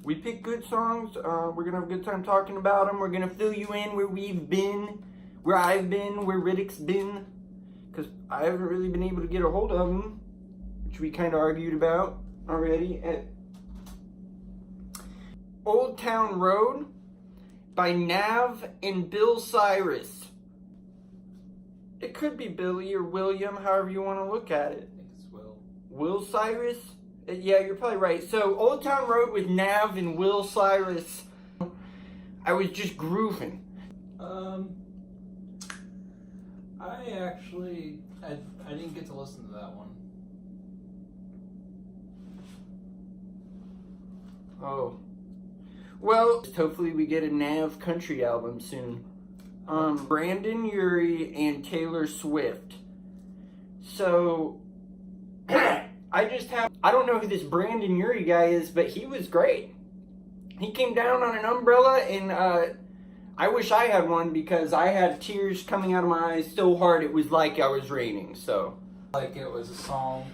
We pick good songs. We're gonna have a good time talking about them. We're gonna fill you in where we've been, where I've been, where Riddick's been, because I haven't really been able to get a hold of him, which we kind of argued about already. At Old Town Road by Nav and Bill Cyrus. It could be Billy or William, however you want to look at it. I think it's Will. Will Cyrus? Yeah, you're probably right. So, Old Town Road with Nav and Will Cyrus. I was just grooving. I didn't get to listen to that one. Oh. Well, hopefully we get a Nav country album soon. Brandon Urie and Taylor Swift. So, I don't know who this Brandon Urie guy is, but he was great. He came down on an umbrella, and I wish I had one because I had tears coming out of my eyes so hard it was like I was raining, so. Like it was a song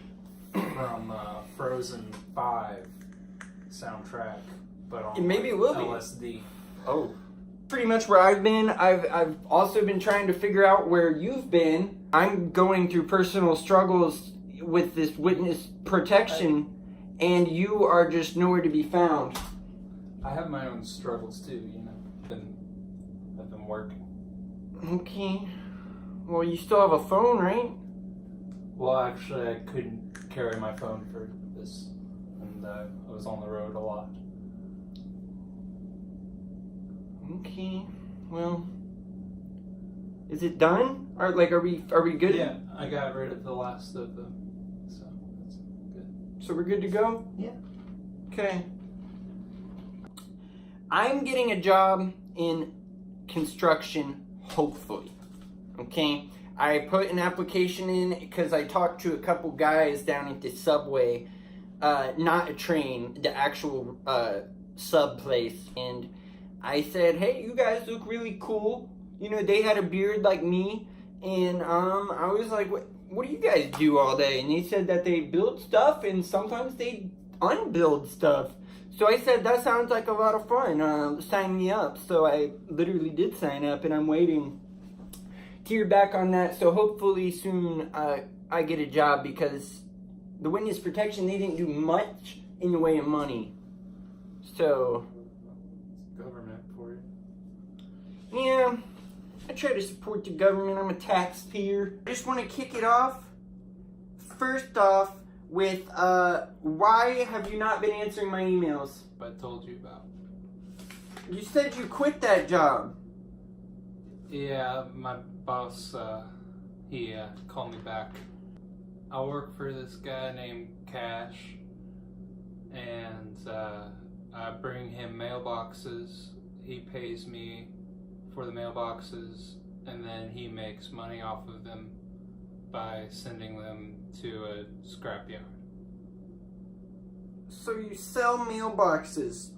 from Frozen 5 soundtrack, but on Maybe it will be. LSD. Oh. Pretty much where I've been. I've also been trying to figure out where you've been. I'm going through personal struggles with this witness protection, and you are just nowhere to be found. I have my own struggles too, you know. I've been working. Okay. Well, you still have a phone, right? Well, actually, I couldn't carry my phone for this, and I was on the road a lot. Okay. Well, is it done? Are we good? Yeah, I got rid of the last of them, so that's good. So we're good to go? Yeah. Okay. I'm getting a job in construction, hopefully. Okay? I put an application in because I talked to a couple guys down at the subway, not a train, the actual sub place, and I said, hey, you guys look really cool. You know, they had a beard like me, and I was like, what do you guys do all day? And they said that they build stuff, and sometimes they unbuild stuff. So I said, that sounds like a lot of fun. Sign me up. So I literally did sign up, and I'm waiting to hear back on that. So hopefully soon I get a job, because the witness protection, they didn't do much in the way of money. So Government for you. yeah, I try to support the government. I'm a taxpayer. I just want to kick it off. First off, with why have you not been answering my emails? But I told you about. You said you quit that job. Yeah, my boss, he called me back. I work for this guy named Cash, and I bring him mailboxes. He pays me for the mailboxes, and then he makes money off of them by sending them to a scrapyard. So you sell mailboxes.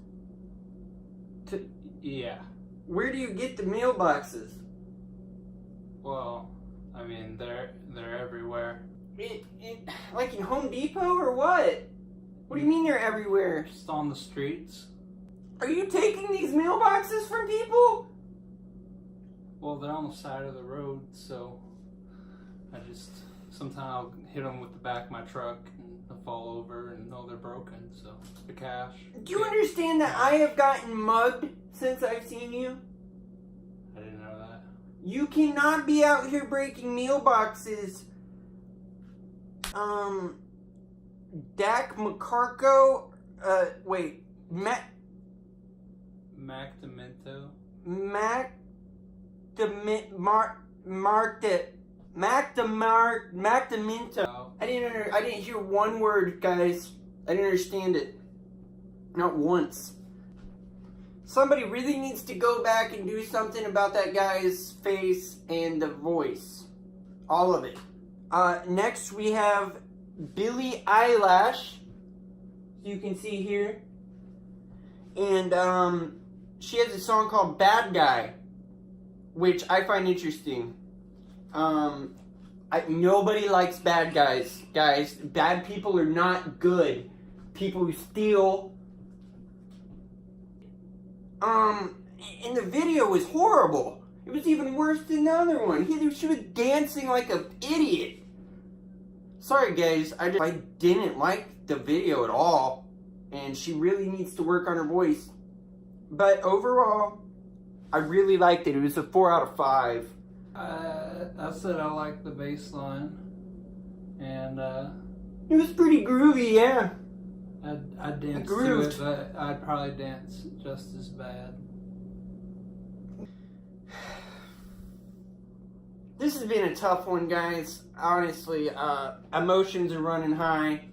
Yeah. Where do you get the mailboxes? Well, I mean, they're everywhere. Like in Home Depot or what? What do you mean they're everywhere? Just on the streets. Are you taking these mailboxes from people? Well, they're on the side of the road, so sometimes I'll hit them with the back of my truck and they'll fall over and know they're broken, so the cash. Do you understand that I have gotten mugged since I've seen you? I didn't know that. You cannot be out here breaking mailboxes. Dak McCarco, Macdamento. Macdamento. I didn't hear one word, guys. I didn't understand it. Not once. Somebody really needs to go back and do something about that guy's face and the voice. All of it. Next we have Billie Eilish. You can see here. And she has a song called Bad Guy, which I find interesting. Nobody likes bad guys, guys. Bad people are not good. People who steal, And the video was horrible. It was even worse than the other one. She was dancing like an idiot. Sorry guys, I didn't like the video at all. And she really needs to work on her voice. But overall, I really liked it. It was a 4 out of 5. I said I liked the bass line. And, it was pretty groovy, yeah. I danced to it, but I'd probably dance just as bad. This has been a tough one, guys. Honestly, emotions are running high.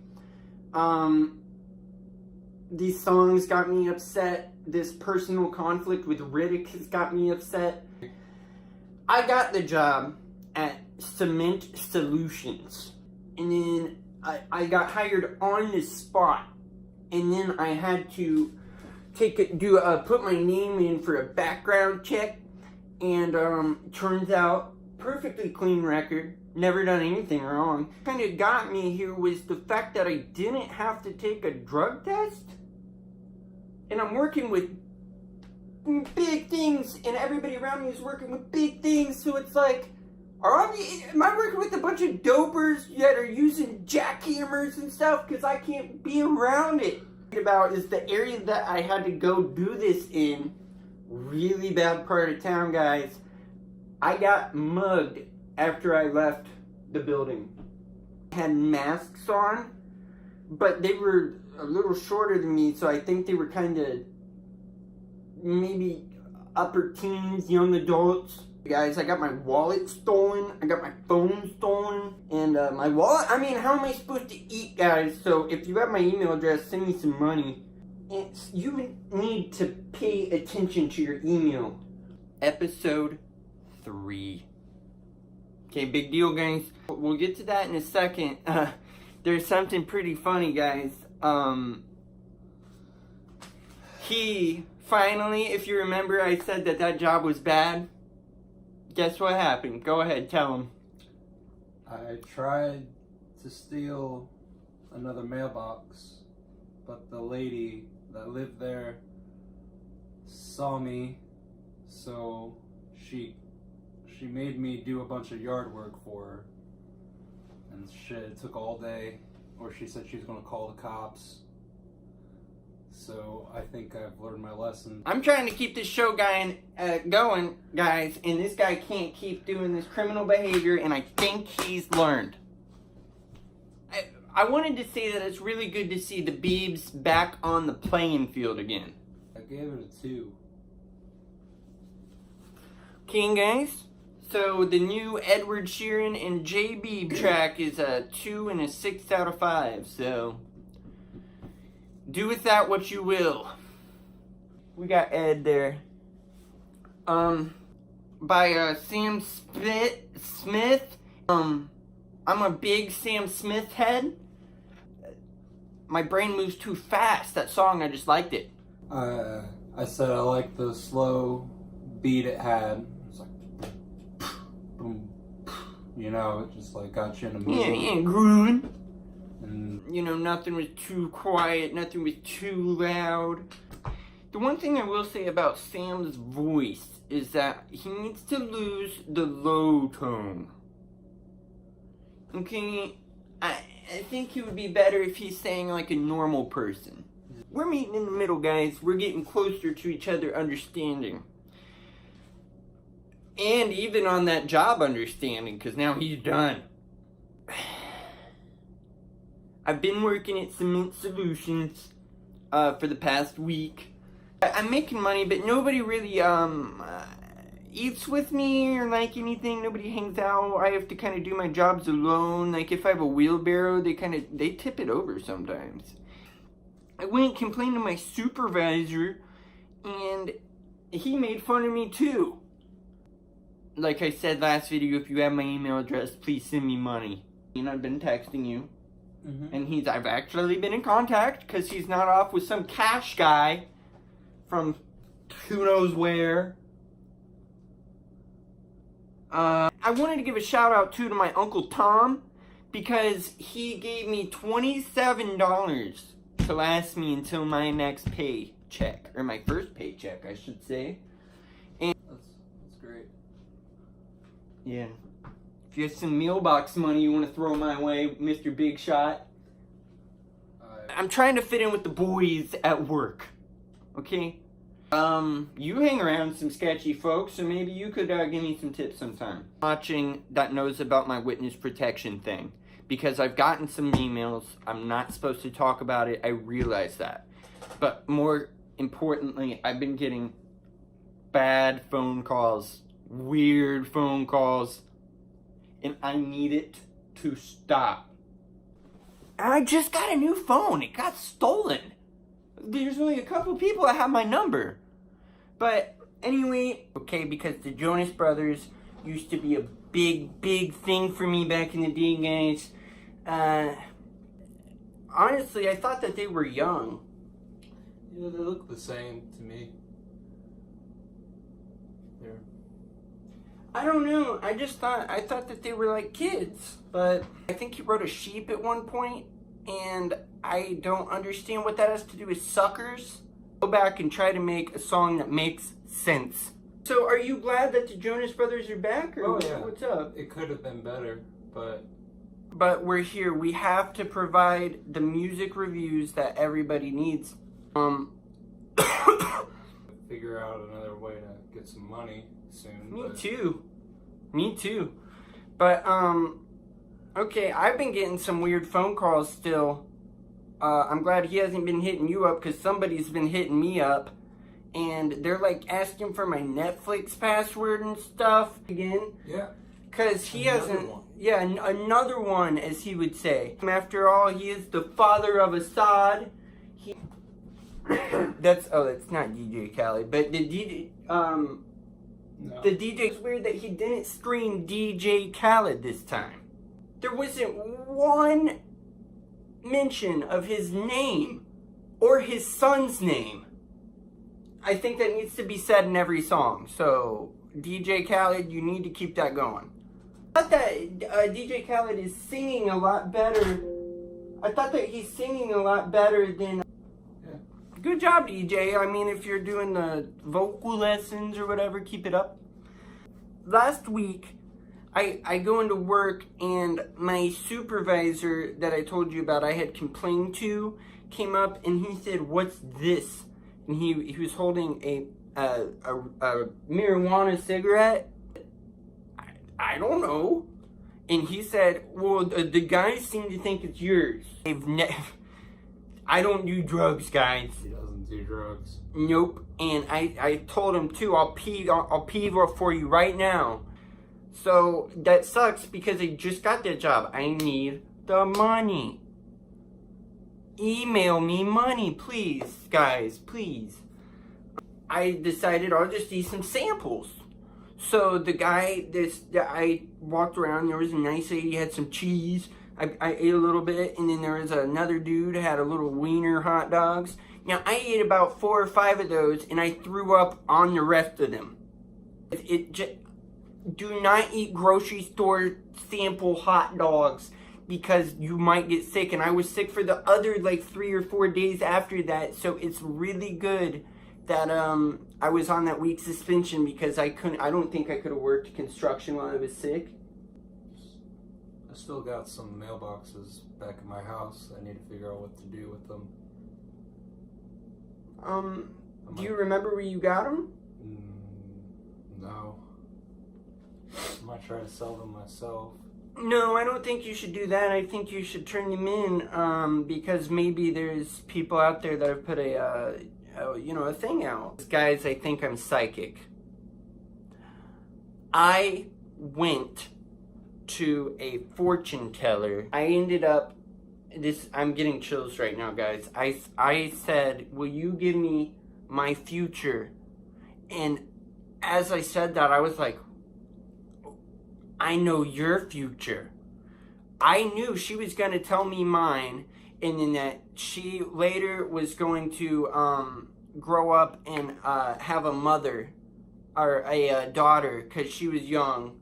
These songs got me upset. This personal conflict with Riddick has got me upset. I got the job at Cement Solutions. And then I got hired on the spot. And then I had to put my name in for a background check. And turns out, perfectly clean record. Never done anything wrong. What kind of got me here was the fact that I didn't have to take a drug test. And I'm working with big things, and everybody around me is working with big things, so it's like, am I working with a bunch of dopers that are using jackhammers and stuff? Because I can't be around it. About is the area that I had to go do this in. Really bad part of town, guys. I got mugged after I left the building. I had masks on, but they were a little shorter than me, so I think they were kind of maybe upper teens, young adults. Guys, I got my wallet stolen, I got my phone stolen, and my wallet, I mean, how am I supposed to eat, guys? So if you have my email address, send me some money. You need to pay attention to your email. Episode 3. Okay, big deal, guys. We'll get to that in a second. There's something pretty funny, guys. He finally, if you remember, I said that job was bad. Guess what happened? Go ahead, tell him. I tried to steal another mailbox, but the lady that lived there saw me, so she made me do a bunch of yard work for her. And shit, it took all day. Or she said she was gonna call the cops. So I think I've learned my lesson. I'm trying to keep this show going, guys, and this guy can't keep doing this criminal behavior, and I think he's learned. I wanted to say that it's really good to see the Beebs back on the playing field again. I gave it a 2. Okay, guys. So the new Edward Sheeran and J Beeb track is a 2 and a 6 out of 5. So do with that what you will. We got Ed there. By Sam Smith. I'm a big Sam Smith head. My brain moves too fast. That song, I just liked it. I said I liked the slow beat it had. You know, it just like got you in a mood. Yeah, grooving. And you know, nothing was too quiet, nothing was too loud. The one thing I will say about Sam's voice is that he needs to lose the low tone. Okay, I think he would be better if he's saying like a normal person. We're meeting in the middle, guys. We're getting closer to each other understanding. And even on that job understanding, because now he's done. I've been working at Cement Solutions for the past week. I'm making money, but nobody really eats with me or like anything. Nobody hangs out. I have to kind of do my jobs alone. Like if I have a wheelbarrow, they tip it over sometimes. I went and complained to my supervisor, and he made fun of me too. Like I said last video, if you have my email address, please send me money. And I've been texting you. Mm-hmm. And I've actually been in contact because he's not off with some cash guy from who knows where. I wanted to give a shout out too to my Uncle Tom because he gave me $27 to last me until my next pay. check, or my first paycheck, I should say. That's great. Yeah. If you have some mailbox money you want to throw my way, Mr. Big Shot. I'm trying to fit in with the boys at work. Okay? You hang around some sketchy folks, so maybe you could give me some tips sometime. Watching that knows about my witness protection thing. Because I've gotten some emails. I'm not supposed to talk about it. I realize that. But more importantly, I've been getting bad phone calls. Weird phone calls. And I need it to stop. I just got a new phone. It got stolen. There's only a couple people that have my number. But anyway, okay, because the Jonas Brothers used to be a big thing for me back in the day, guys. Honestly, I thought that they were young. Yeah, they look the same to me. They're... I don't know. I thought that they were like kids. But I think he wrote a sheep at one point, and I don't understand what that has to do with suckers. Go back and try to make a song that makes sense. So are you glad that the Jonas Brothers are back, or what's up? It could have been better, but we're here. We have to provide the music reviews that everybody needs. Figure out another way to get some money soon. Me too. But okay, I've been getting some weird phone calls still. I'm glad he hasn't been hitting you up, because somebody's been hitting me up. And they're like asking for my Netflix password and stuff again. Yeah. Because he hasn't... Yeah, another one, as he would say. After all, he is the father of Assad. That's not DJ Khaled, but the DJ... No. The DJ... It's weird that he didn't scream DJ Khaled this time. There wasn't one mention of his name or his son's name. I think that needs to be said in every song. So, DJ Khaled, you need to keep that going. I thought that DJ Khaled is singing a lot better. I thought that he's singing a lot better than... Good job, DJ. I mean, if you're doing the vocal lessons or whatever, keep it up. Last week, I go into work, and my supervisor that I told you about I had complained to came up, and he said, "What's this?" And he was holding a marijuana cigarette. I don't know. And he said, "Well, the guys seem to think it's yours." I don't do drugs, guys. He doesn't do drugs. Nope. And I told him too. I'll pee for you right now. So that sucks because I just got that job. I need the money. Email me money, please, guys, please. I decided I'll just eat some samples. So the guy, I walked around, there was a nice lady, had some cheese. I ate a little bit, and then there was another dude who had a little wiener hot dogs. Now, I ate about 4 or 5 of those, and I threw up on the rest of them. Do not eat grocery store sample hot dogs, because you might get sick. And I was sick for the other, 3 or 4 days after that, so it's really good that I was on that week suspension, because I don't think I could have worked construction while I was sick. I still got some mailboxes back at my house. I need to figure out what to do with them. Do you remember where you got them? No. I might try to sell them myself. No, I don't think you should do that. I think you should turn them in, because maybe there's people out there that have put a thing out. Guys, I think I'm psychic. I went to a fortune teller. I ended up, I'm getting chills right now, guys. I said, "Will you give me my future?" And as I said that, I was like, "I know your future." I knew she was going to tell me mine, and then that she later was going to grow up and have a mother or a daughter, because she was young.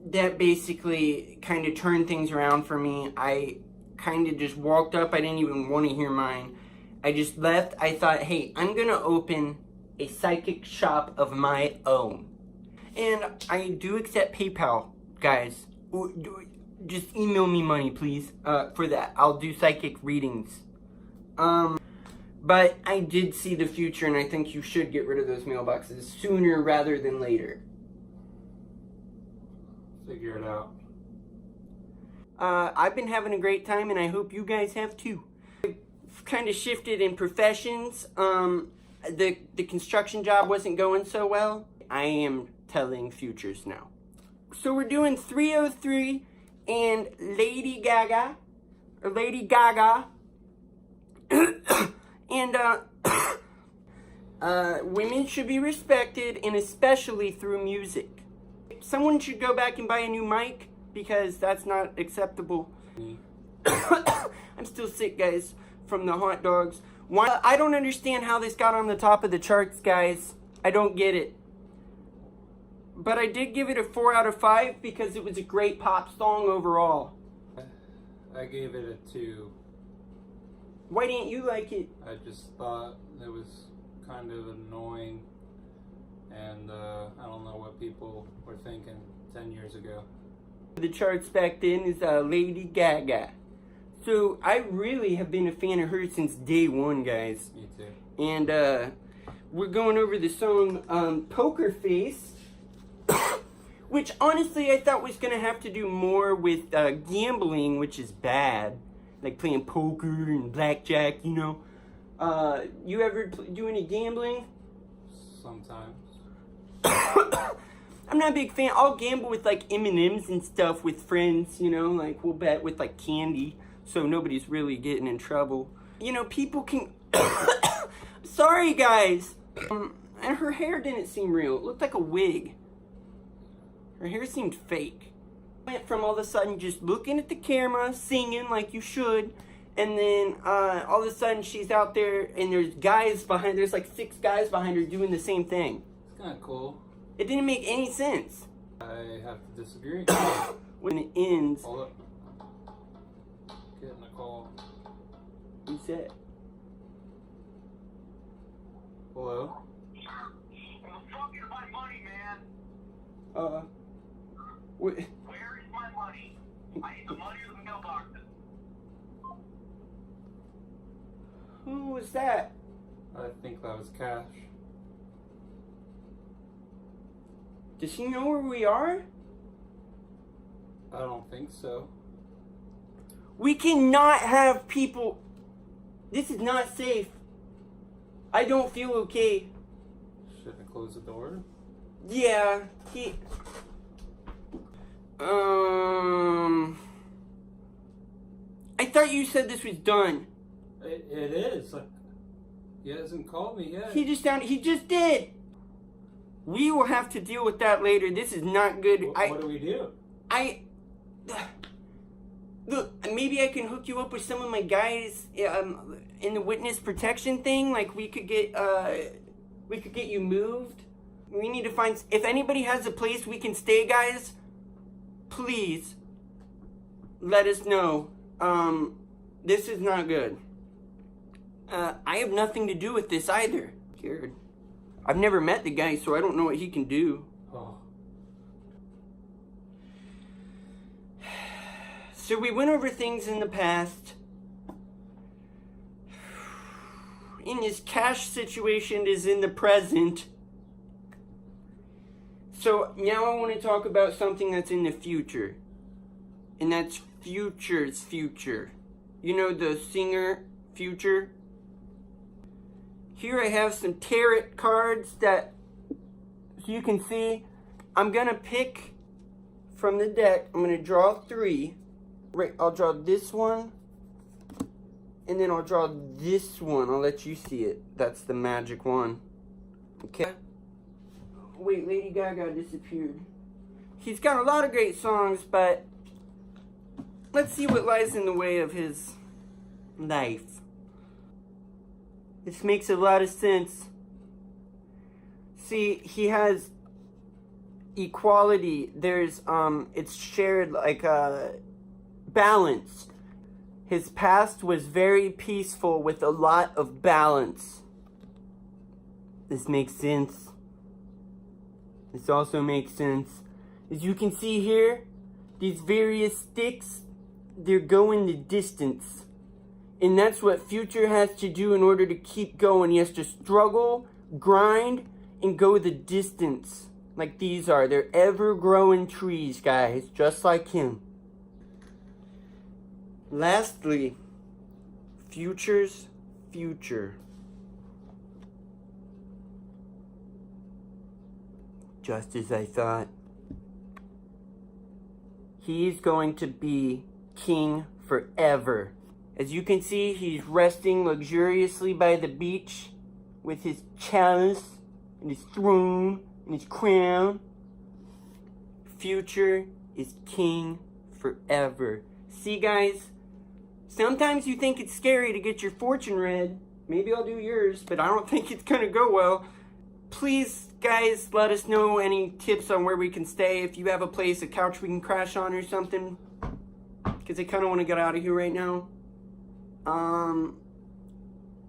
That basically kind of turned things around for me. I kind of just walked up. I didn't even want to hear mine. I just left. I thought, hey, I'm gonna open a psychic shop of my own. And I do accept PayPal, guys. Just email me money, please, for that. I'll do psychic readings. But I did see the future, and I think you should get rid of those mailboxes sooner rather than later. Figure it out. I've been having a great time, and I hope you guys have too. I've kind of shifted in professions. The construction job wasn't going so well. I am telling futures now. So we're doing 303 and Lady Gaga. And women should be respected, and especially through music. Someone should go back and buy a new mic, because that's not acceptable. I'm still sick, guys, from the hot dogs. Why? I don't understand how this got on the top of the charts, guys. I don't get it. But I did give it a 4 out of 5 because it was a great pop song overall. I gave it a 2. Why didn't you like it? I just thought it was kind of annoying, and I don't know what people were thinking 10 years ago. The charts back then is Lady Gaga. So I really have been a fan of her since day one, guys. Me too. And we're going over the song Poker Face, which honestly I thought was going to have to do more with gambling, which is bad. Like playing poker and blackjack, you know. You ever do any gambling? Sometimes. I'm not a big fan. I'll gamble with like M&Ms and stuff with friends, you know. Like we'll bet with like candy, so nobody's really getting in trouble. You know, people can... Sorry, guys. And her hair didn't seem real. It looked like a wig. Her hair seemed fake. Went from all of a sudden just looking at the camera, singing like you should, and then all of a sudden she's out there and there's guys behind. There's like 6 guys behind her doing the same thing. It's kind of cool. It didn't make any sense. I have to disagree. When it ends... Hold up. Getting a call. Who's that? Hello? Where the fuck is my money, man? What? Where is my money? I need the money or the mailboxes. Who was that? I think that was Cash. Does he know where we are? I don't think so. We cannot have people... This is not safe. I don't feel okay. Shouldn't have closed the door. Yeah, I thought you said this was done. It is. Like, he hasn't called me yet. He just did. We will have to deal with that later. This is not good. What do we do? Look, maybe I can hook you up with some of my guys in the witness protection thing. Like we could get you moved. We need to find, if anybody has a place we can stay, guys, please let us know. This is not good. I have nothing to do with this either. Scared. I've never met the guy, so I don't know what he can do. Oh. So we went over things in the past. In his Cash situation is in the present. So now I want to talk about something that's in the future. And that's Future's future. You know the singer Future? Here I have some tarot cards that you can see. I'm going to pick from the deck. I'm going to draw 3. Right, I'll draw this one. And then I'll draw this one. I'll let you see it. That's the magic one. Okay. Wait, Lady Gaga disappeared. He's got a lot of great songs, but let's see what lies in the way of his life. This makes a lot of sense. See, he has equality. There's, it's shared like, balance. His past was very peaceful with a lot of balance. This makes sense. This also makes sense. As you can see here, these various sticks, they're going the distance. And that's what Future has to do in order to keep going. He has to struggle, grind, and go the distance. Like these are. They're ever-growing trees, guys. Just like him. Lastly, Future's future. Just as I thought. He's going to be king forever. As you can see, he's resting luxuriously by the beach with his chalice and his throne and his crown. Future is king forever. See, guys, sometimes you think it's scary to get your fortune read. Maybe I'll do yours, but I don't think it's gonna go well. Please, guys, let us know any tips on where we can stay. If you have a place, a couch we can crash on or something. Because I kind of want to get out of here right now.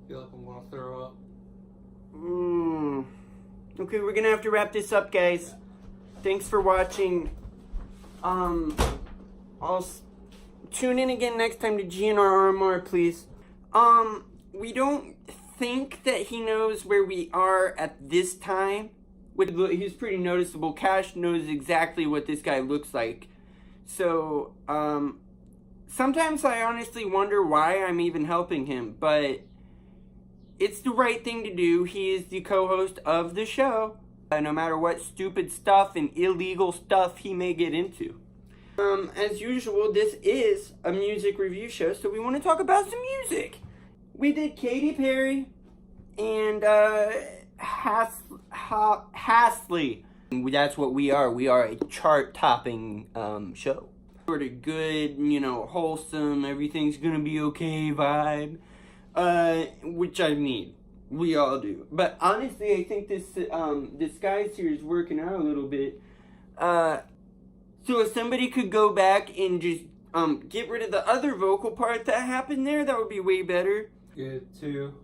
Feel like I'm gonna throw up. Okay, we're gonna have to wrap this up, guys. Thanks for watching. I'll tune in again next time to GNR please. We don't think that he knows where we are at this time. He's pretty noticeable. Cash knows exactly what this guy looks like. So, sometimes I honestly wonder why I'm even helping him, but it's the right thing to do. He is the co-host of the show, no matter what stupid stuff and illegal stuff he may get into. As usual, this is a music review show, so we want to talk about some music. We did Katy Perry and Hasley. That's what we are. We are a chart-topping show. Sort of good, wholesome, everything's gonna be okay vibe. Which I need. We all do. But honestly, I think this disguise here is working out a little bit. So if somebody could go back and just get rid of the other vocal part that happened there, that would be way better. Good too.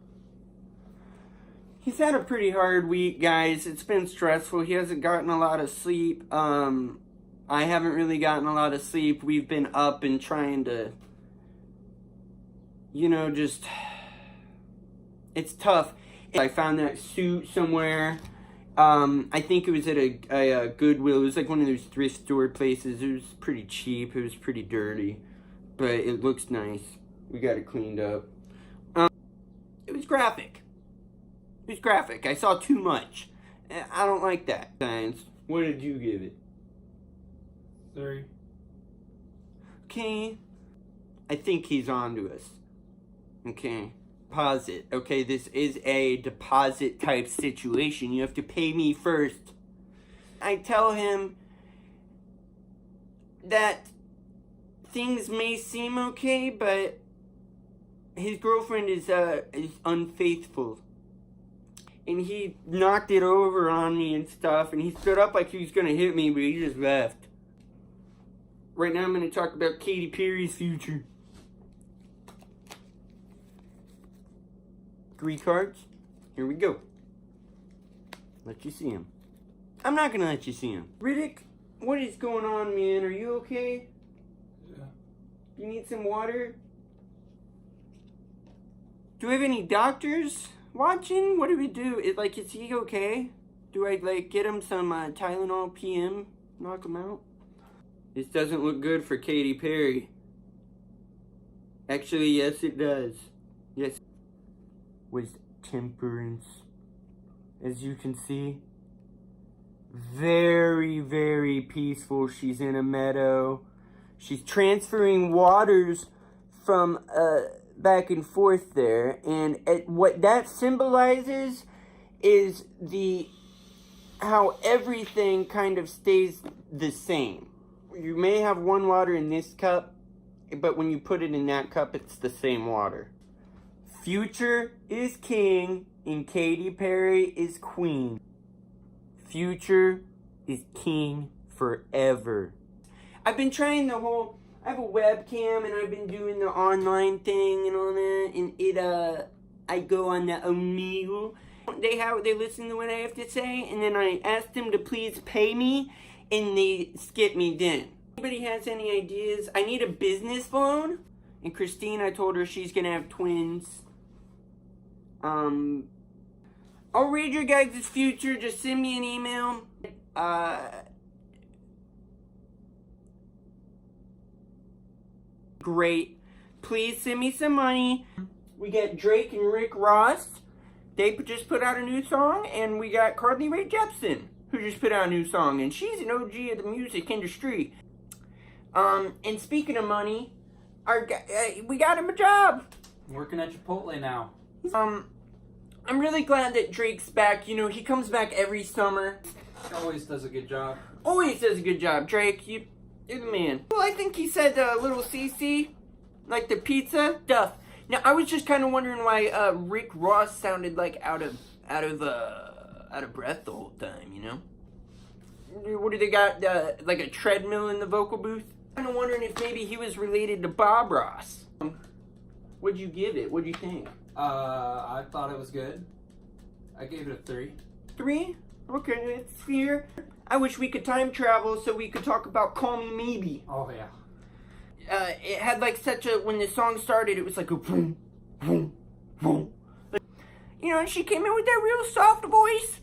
He's had a pretty hard week, guys. It's been stressful. He hasn't gotten a lot of sleep. I haven't really gotten a lot of sleep. We've been up and trying to, just... It's tough. I found that suit somewhere. I think it was at a Goodwill. It was like one of those thrift store places. It was pretty cheap. It was pretty dirty. But it looks nice. We got it cleaned up. It was graphic. It was graphic. I saw too much. I don't like that. Science. What did you give it? 3. Okay. I think he's on to us. Okay. Deposit. Okay, this is a deposit type situation. You have to pay me first. I tell him that things may seem okay, but his girlfriend is unfaithful. And he knocked it over on me and stuff, and he stood up like he was gonna hit me, but he just left. Right now I'm gonna talk about Katy Perry's future. 3 cards. Here we go. Let you see him. I'm not gonna let you see him. Riddick, what is going on, man? Are you okay? Yeah. You need some water? Do we have any doctors watching? What do we do? Is he okay? Do I, get him some Tylenol PM? Knock him out? This doesn't look good for Katy Perry. Actually, yes it does. Yes. Was temperance. As you can see, very, very peaceful. She's in a meadow. She's transferring waters from back and forth there, and what that symbolizes is how everything kind of stays the same. You may have one water in this cup, but when you put it in that cup, it's the same water. Future is king and Katy Perry is queen. Future is king forever. I've been trying the whole I have a webcam and I've been doing the online thing and all that, and I go on the Omegle. They listen to what I have to say, and then I ask them to please pay me, and they skip me then. Anybody has any ideas? I need a business loan, and Christine, I told her she's gonna have twins. I'll read your guys' future. Just send me an email. Great. Please send me some money. We got Drake and Rick Ross. They just put out a new song. And we got Carly Rae Jepsen, who just put out a new song. And she's an OG of the music industry. And speaking of money, we got him a job. Working at Chipotle now. I'm really glad that Drake's back. You know, he comes back every summer. He always does a good job. Always does a good job, Drake. You're the man. Well, I think he said little CC, like the pizza stuff. Now, I was just kind of wondering why Rick Ross sounded like out of breath the whole time. You know? What do they got? Like a treadmill in the vocal booth? Kind of wondering if maybe he was related to Bob Ross. What'd you give it? What'd you think? I thought it was good. I gave it a 3. 3? Okay, it's fair. I wish we could time travel so we could talk about Call Me Maybe. Oh, yeah. It had like such a, when the song started, it was like a boom, boom, boom. You know, and she came in with that real soft voice.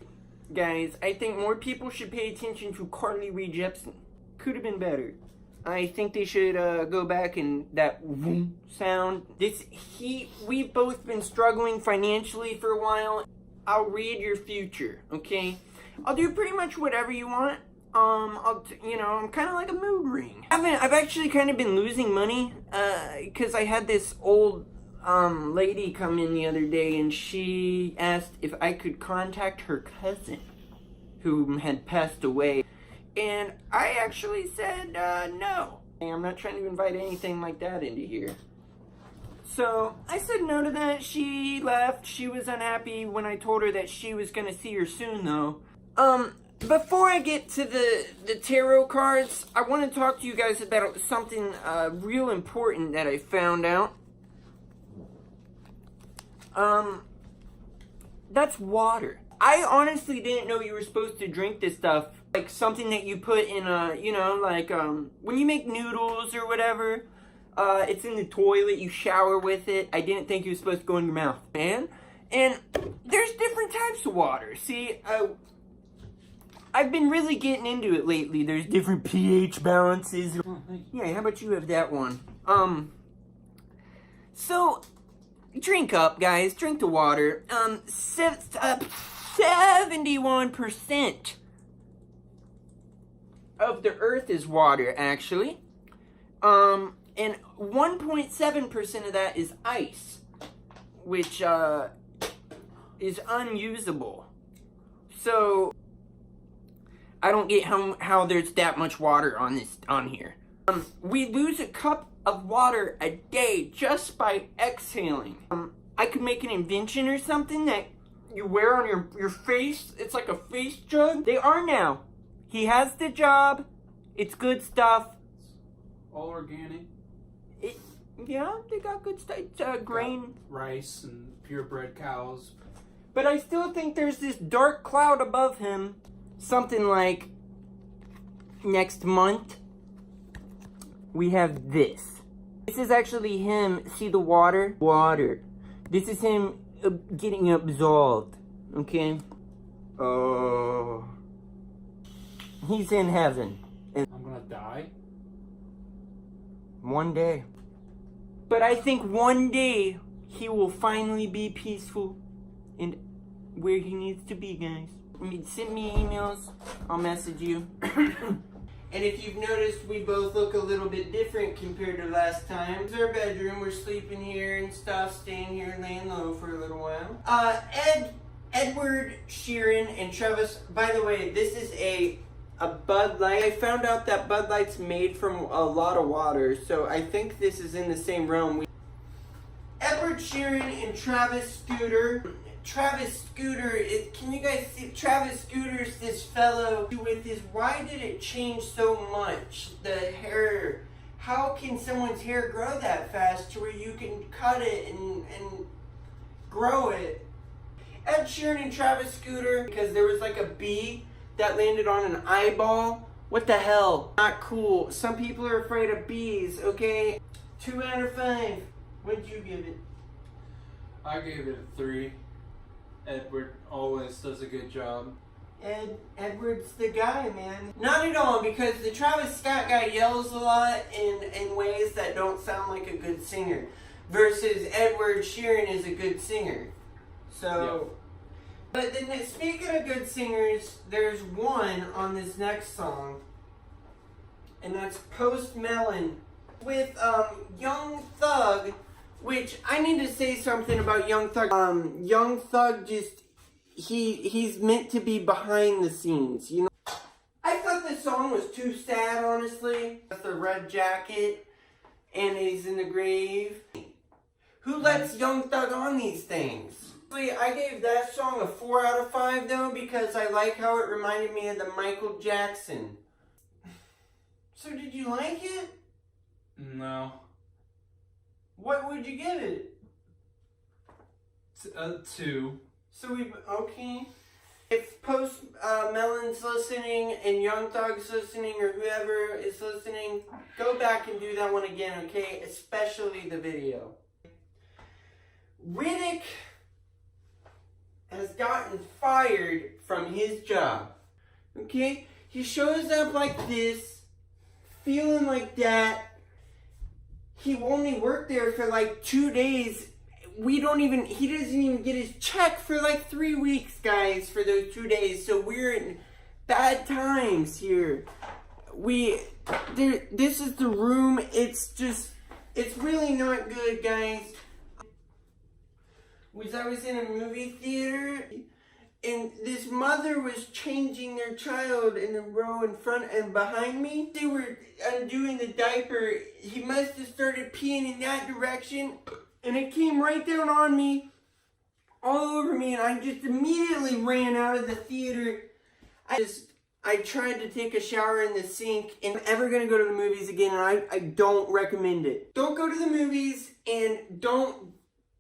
Guys, I think more people should pay attention to Carly Rae Jepsen. Could have been better. I think they should go back and that vroom sound. We've both been struggling financially for a while. I'll read your future, okay? I'll do pretty much whatever you want. I'm kind of like a mood ring. I've actually kind of been losing money, because I had this old, lady come in the other day and she asked if I could contact her cousin who had passed away. And I actually said, no. I'm not trying to invite anything like that into here. So, I said no to that. She left. She was unhappy when I told her that she was gonna see her soon, though. Before I get to the tarot cards, I want to talk to you guys about something, real important that I found out. That's water. I honestly didn't know you were supposed to drink this stuff. Like something that you put in when you make noodles or whatever, it's in the toilet, you shower with it. I didn't think it was supposed to go in your mouth, man. And there's different types of water. See, I've been really getting into it lately. There's different pH balances. Oh, thank you. Yeah, how about you have that one? So, drink up, guys. Drink the water. 71% of the earth is water, actually. And 1.7% of that is ice, which, is unusable. So, I don't get how there's that much water on here. We lose a cup of water a day just by exhaling. I could make an invention or something that you wear on your face. It's like a face jug. They are now. He has the job. It's good stuff. All organic. Yeah, they got good stuff. It's grain. Got rice and purebred cows. But I still think there's this dark cloud above him. Something like next month, we have this. This is actually him. See the water? Water. This is him getting absolved. Okay? Oh. He's in heaven. And I'm gonna die. one day. But I think one day he will finally be peaceful and where he needs to be, guys. Send me emails. I'll message you. And if you've noticed, we both look a little bit different compared to last time. It's our bedroom. We're sleeping here and stuff, staying here, laying low for a little while. Edward Sheeran and Travis. By the way, this is a Bud Light. I found out that Bud Light's made from a lot of water, so I think this is in the same realm. Edward Sheeran and Travis Scooter. Travis Scooter, can you guys see? Travis Scooter's this fellow with his, why did it change so much? The hair how can someone's hair grow that fast to where you can cut it and grow it? Ed Sheeran and Travis Scooter, because there was like a bee that landed on an eyeball. What the hell? Not cool. Some people are afraid of bees, okay? 2 out of 5. What'd you give it? I gave it a 3. Edward always does a good job. Edward's the guy, man. Not at all, because the Travis Scott guy yells a lot in ways that don't sound like a good singer. Versus Edward Sheeran is a good singer. So, but then speaking of good singers, there's one on this next song. And that's Post Melon with Young Thug, which I need to say something about Young Thug. Young Thug just, he's meant to be behind the scenes, you know. I thought this song was too sad, honestly. The red jacket, and he's in the grave. Who lets Young Thug on these things? I gave that song a 4 out of 5 though, because I like how it reminded me of the Michael Jackson. So did you like it? No. What would you give it? 2. So okay. If Post Melon's listening and Young Thug's listening or whoever is listening, go back and do that one again, okay? Especially the video. Riddick has gotten fired from his job. Okay? He shows up like this, feeling like that. He only worked there for like 2 days. He doesn't even get his check for like 3 weeks, guys, for those 2 days. So we're in bad times here. This is the room. It's really not good, guys. I was in a movie theater, and this mother was changing their child in the row in front and behind me. They were undoing the diaper. He must have started peeing in that direction, and it came right down on me, all over me, and I just immediately ran out of the theater. I tried to take a shower in the sink, and I'm ever going to go to the movies again, and I don't recommend it. Don't go to the movies, and don't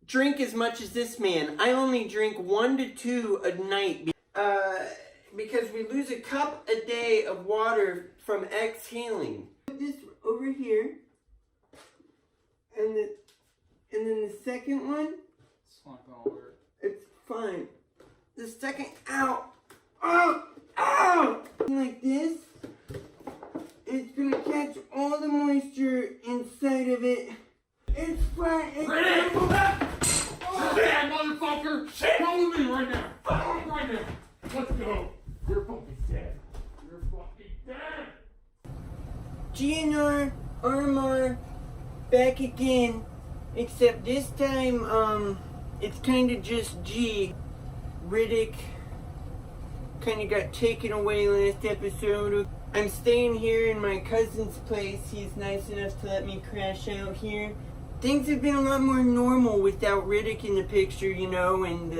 drink as much as this man. I only drink 1 to 2 a night because we lose a cup a day of water from exhaling. Put this over here, and then the second one. It's not gonna work. It's fine. The second, ow, like this. It's gonna catch all the moisture inside of it. It's fine. Ready? Move back! Yeah, motherfucker! Follow me right now! Follow me right now! Let's go! You're fucking dead. You're fucking dead! GNR, RMR, back again. Except this time, it's kinda just G. Riddick kinda got taken away last episode. I'm staying here in my cousin's place. He's nice enough to let me crash out here. Things have been a lot more normal without Riddick in the picture, you know, and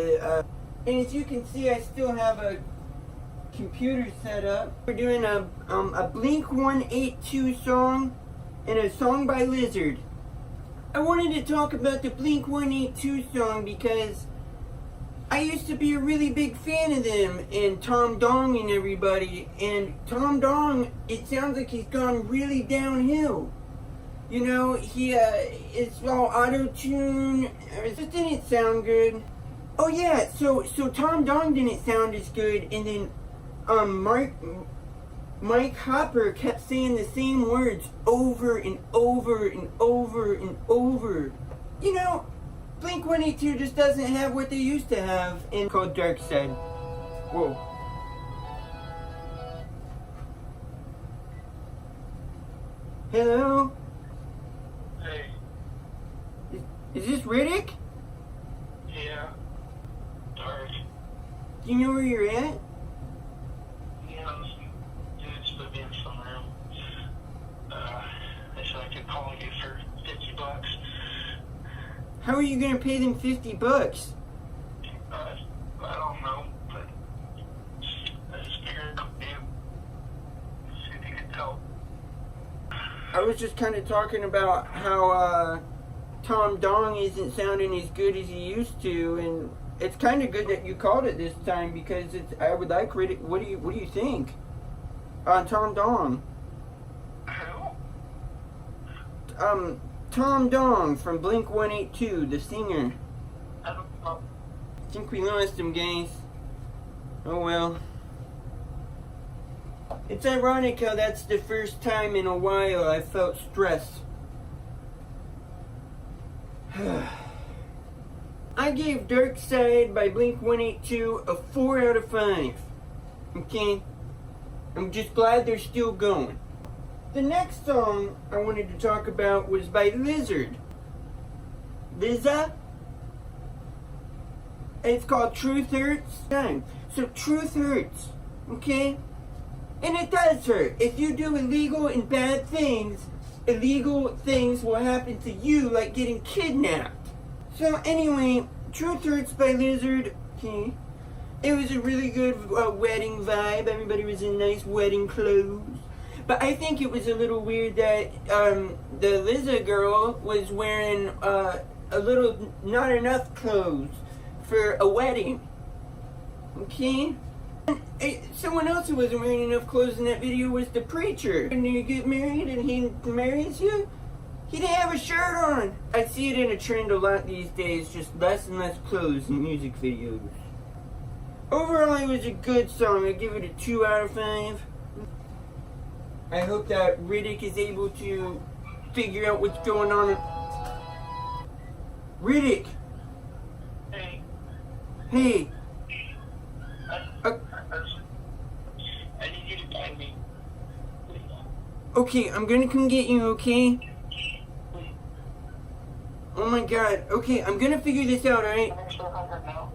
as you can see, I still have a computer set up. We're doing a Blink-182 song and a song by Lizard. I wanted to talk about the Blink-182 song because I used to be a really big fan of them and Tom Dong and everybody, and Tom Dong, it sounds like he's gone really downhill. You know, he it's all auto-tune. It just didn't sound good. Oh yeah, so Tom Dong didn't sound as good, and then Mike Hopper kept saying the same words over and over and over and over. You know, Blink-182 just doesn't have what they used to have in called Dark Side. Whoa. Hello? Hey, Is this Riddick? yeah. Dark. Do you know where you're at? Yeah, dudes put me in some room. They said I could call you for $50. How are you gonna pay them $50? I don't know, but I just figured I'd come to you. See if you could help. I was just kind of talking about how Tom Dong isn't sounding as good as he used to, and it's kind of good that you called it this time because it's. I would like Riddick. What do you think? Tom Dong. Who? Tom Dong from Blink-182, the singer. I don't know. I think we lost him, guys. Oh well. It's ironic how that's the first time in a while I felt stress. I gave Dark Side by Blink-182 a 4 out of 5. Okay? I'm just glad they're still going. The next song I wanted to talk about was by Lizard. Lizza? It's called Truth Hurts. So Truth hurts. Okay? And it does hurt. If you do illegal and bad things, illegal things will happen to you, like getting kidnapped. So anyway, Truth Hurts by Lizard. Okay. It was a really good wedding vibe. Everybody was in nice wedding clothes. But I think it was a little weird that the Lizard girl was wearing a little, not enough clothes for a wedding. Okay? Someone else who wasn't wearing enough clothes in that video was the preacher. When you get married and he marries you, he didn't have a shirt on. I see it in a trend a lot these days, just less and less clothes in music videos. Overall, it was a good song. I give it a 2 out of 5. I hope that Riddick is able to figure out what's going on. Riddick! Hey. Hey! I need you to guide me. Please. Okay, I'm gonna come get you, okay? Oh my god. Okay, I'm gonna figure this out, alright? I'm sure $100 now.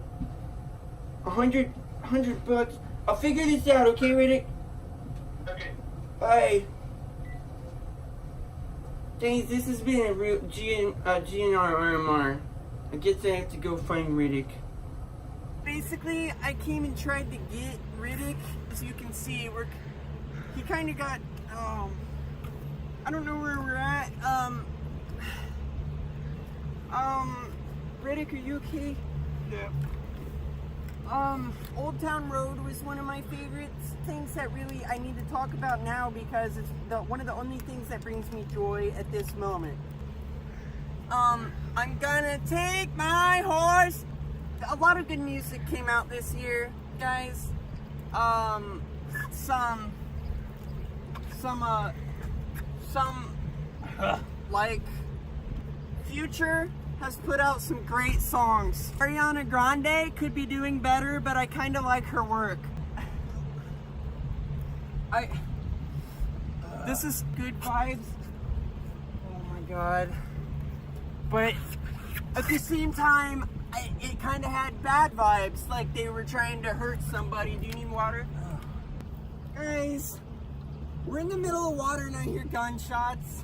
$100 I'll figure this out, okay, Riddick? Okay. Bye. Guys, this has been a real GNR RMR. I guess I have to go find Riddick. Basically, I came and tried to get Riddick. As you can see, he kind of got, I don't know where we're at. Riddick, are you okay? Yeah. Old Town Road was one of my favorites. Things that really I need to talk about now because it's one of the only things that brings me joy at this moment. I'm gonna take my horse. A lot of good music came out this year, guys. Like Future has put out some great songs. Ariana Grande could be doing better, but I kind of like her work. This is good vibes. Oh my god. But at the same time, it kind of had bad vibes, like they were trying to hurt somebody. Do you need water? Guys, we're in the middle of water and I hear gunshots.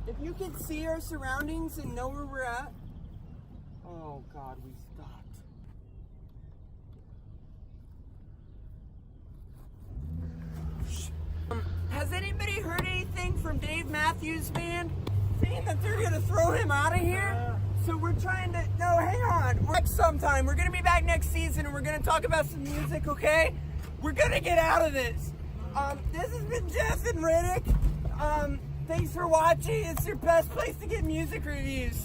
If you can see our surroundings and know where we're at. Oh god, we stopped. Has anybody heard anything from Dave Matthews Band? Saying that they're gonna throw him out of here? So we're trying to, no, hang on. Next sometime, we're gonna be back next season and we're gonna talk about some music, okay? We're gonna get out of this. This has been Geoff and Riddick. Thanks for watching. It's your best place to get music reviews.